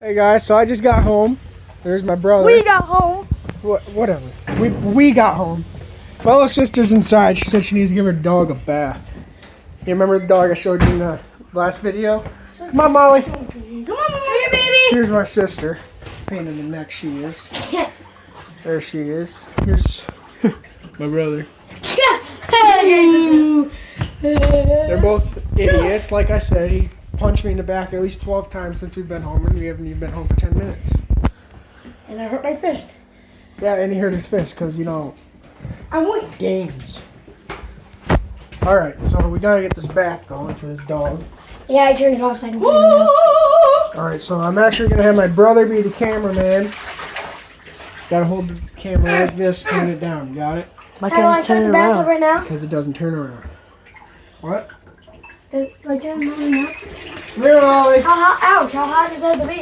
Hey guys, so I just got home. There's my brother. We got home. Whatever. We got home. My little sister's inside. She said she needs to give her dog a bath. You remember the dog I showed you in the last video? Come on, Molly. Come on, here, baby. Here's my sister. Pain in the neck she is. There she is. Here's my brother. They're both idiots. Like I said, he punched me in the back at least 12 times since we've been home, and we haven't even been home for 10 minutes. And I hurt my fist. Yeah, and he hurt his fist because, you know, I'm weak. games. Alright, so we gotta get this bath going for this dog. Yeah, I turned it off so I can clean it up. Alright, so I'm actually gonna have my brother be the cameraman. Gotta hold the camera like this, put it down. You got it? How do I start the bathroom right now? Because it doesn't turn around. What? Do I turn it on now? Here, Ollie. Ouch, how hot does that have to be?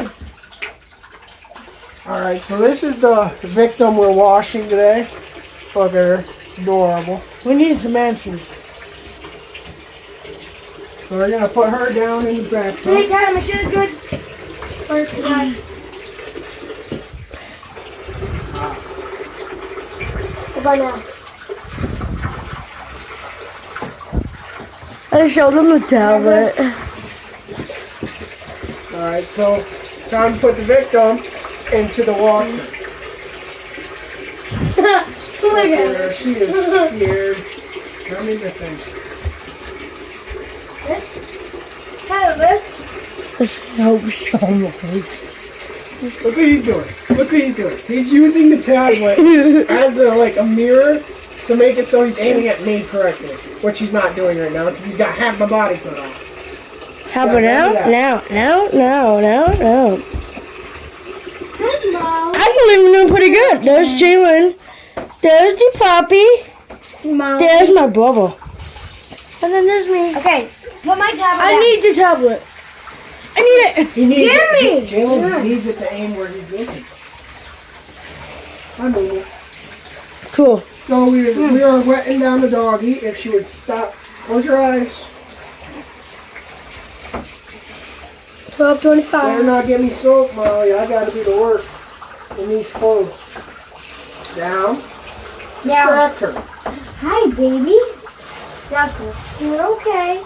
Alright, so this is the victim we're washing today. Look at her. Adorable. We need some answers. So we're gonna put her down in the bathtub. Hey, Tyler, make sure it's good. First, because Goodbye now. I showed them the tablet. Alright, so time to put the victim into the water. Look at her. There, she is scared. Let me just think. This? Tyler, this? I hope so much. Look what he's doing. Look what he's doing. He's using the tablet as a mirror to make it so he's aiming at me correctly, which he's not doing right now because he's got half my body put on. How about now? No. I can even do pretty good. There's Jalen. There's the puppy. There's my brother. And then there's me. Okay, put my tablet I need the tablet. I need it. Scare me. Jalen needs it to aim where he's looking. I know. Cool. So we are wetting down the doggy. If she would stop, close your eyes. 12:25. Better not get me soap, Molly. I gotta do the work in these clothes. Down. Distract her. Hi, baby. That's cool. You're okay.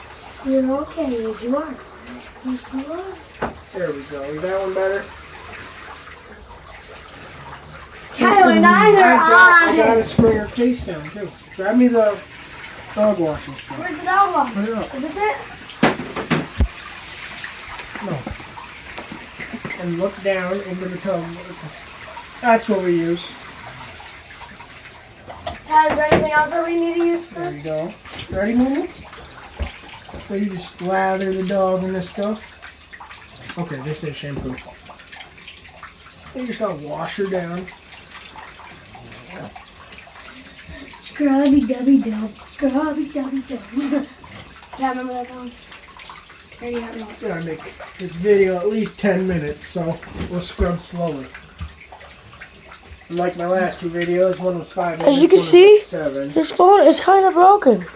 You're okay. Yes, you are. Yes, you are. There we go. Is that one better? Tyler, neither I gotta spray her face down too. Grab me the dog washing stuff. Where's the dog wash? Put it up. Is this it? No. And look down into the tub. That's what we use. Tyler, is there anything else that we need to use for There you go. Ready, Momo? So you just lather the dog in this stuff. Okay, this is shampoo. You just gotta wash her down. Scrubby-dubby-dub. Scrubby-dubby-dub. Yeah, remember that song? Ready, have it. Gotta make this video at least 10 minutes, so we'll scrub slowly. Like my last two videos, one was 5 minutes. As you can one was see, like 7. this phone is kind of broken.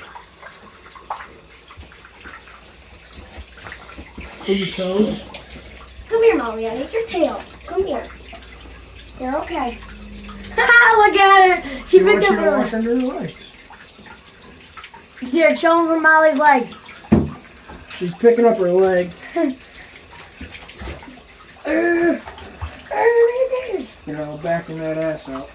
Pull your toes. Come here, Molly. I need your tail. Come here. You're okay. Look at her. She picked wants up you to her wash leg. under her leg. Here, show him for Molly's leg. She's picking up her leg. You know, backing that ass out.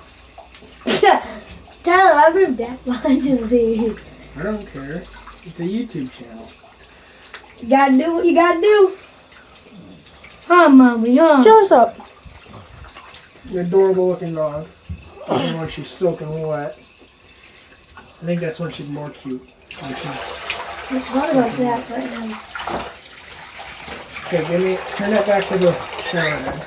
Tyler, I've been deaf watching these. I don't care. It's a YouTube channel. You gotta do what you gotta do. Huh, Mommy, huh? Just up. An adorable looking dog. Even when she's soaking wet. I think that's when she's more cute. When she's... I thought about that right now. Okay, turn that back to the shower then.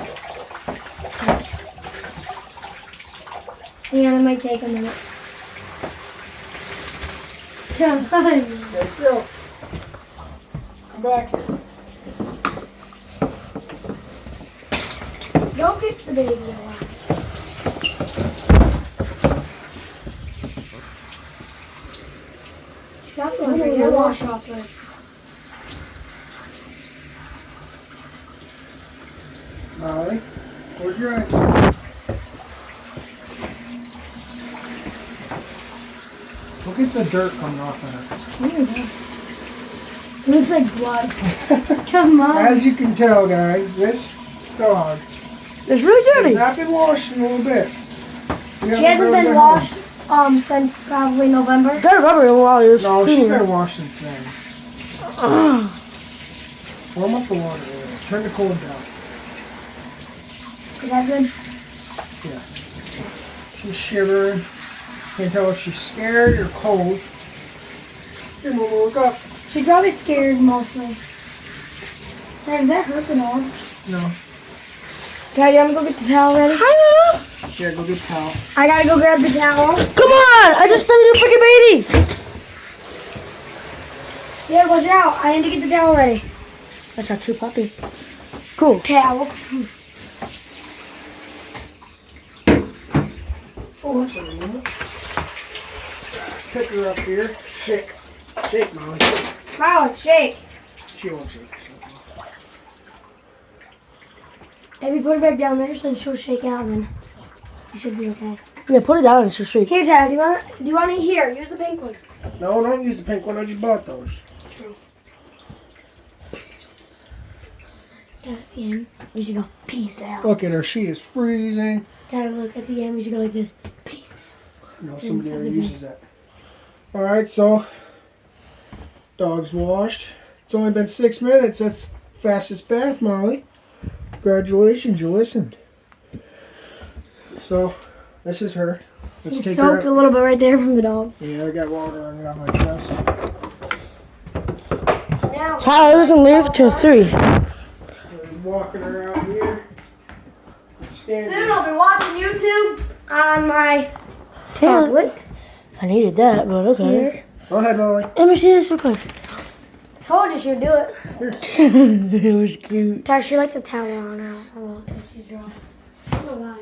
Yeah, it might take a minute. Come on. Stay still. Come back here. Don't fix the baby alive. Stop going your wash off first. Molly, close your eyes. Look at the dirt coming off of her. It looks like blood. Come on. As you can tell, guys, this dog It's really has dirty. not been washed in a little bit. She hasn't been washed since probably November. Got a rubber while you're No, she's cleaning been it. washed since then. Warm up the water. Turn the cold down. Is that good? Yeah. She's shivering. Can't tell if she's scared or cold. Here, Mama, look up. She's probably scared mostly. Hey, does that hurt the dog? No. Daddy, I'm gonna go get the towel ready. I know. Here, go get a towel. I gotta go grab the towel. Come on! I just studied a freaking baby. Yeah, watch out. I need to get the towel ready. That's our cute puppy. Cool. Towel. Oh, that's a little. Pick her up here. Shake. Shake, Molly. Wow, shake. She won't shake. Maybe put it back down there so she'll shake out and then you should be okay. Yeah, put it down and she'll shake. Here, Dad, do you want it here? Use the pink one. No, don't use the pink one. I just bought those. Dad, at the end, we should go, peace out. Look at her. She is freezing. Dad, look, at the end, we should go like this, peace No, somebody already uses that. Alright, so dog's washed. It's only been 6 minutes. That's fastest bath, Molly. Congratulations, you listened. So, this is her. Let's You take soaked her a little bit right there from the dog. Yeah, I got water on it on my chest. Now, Tyler doesn't leave till 3. We're walking her out here. Standing. soon I'll be watching YouTube on my tablet. I needed that, but okay. Here. Go ahead, Molly. Let me see this real quick. Told you she would do it. It was cute. Ty, she likes a towel on her. Hello, because she's dry. I don't know why,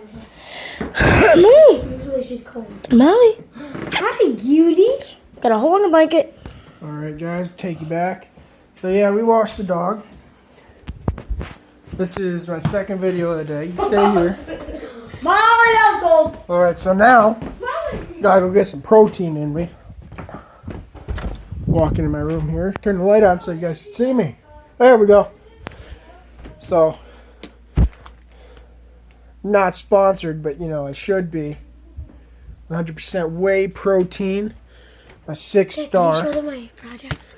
Molly. but usually she's cold. Molly. Hi, cutie. Got a hole in the blanket. Alright, guys, take you back. So, yeah, we washed the dog. This is my second video of the day. Stay here. Molly, that was cold. Alright, so now, gotta go get some protein in me. Walk into my room here. Turn the light on so you guys can see me. There we go. So, not sponsored, but you know, it should be. 100% whey protein. A 6-star. Can you show them my projects?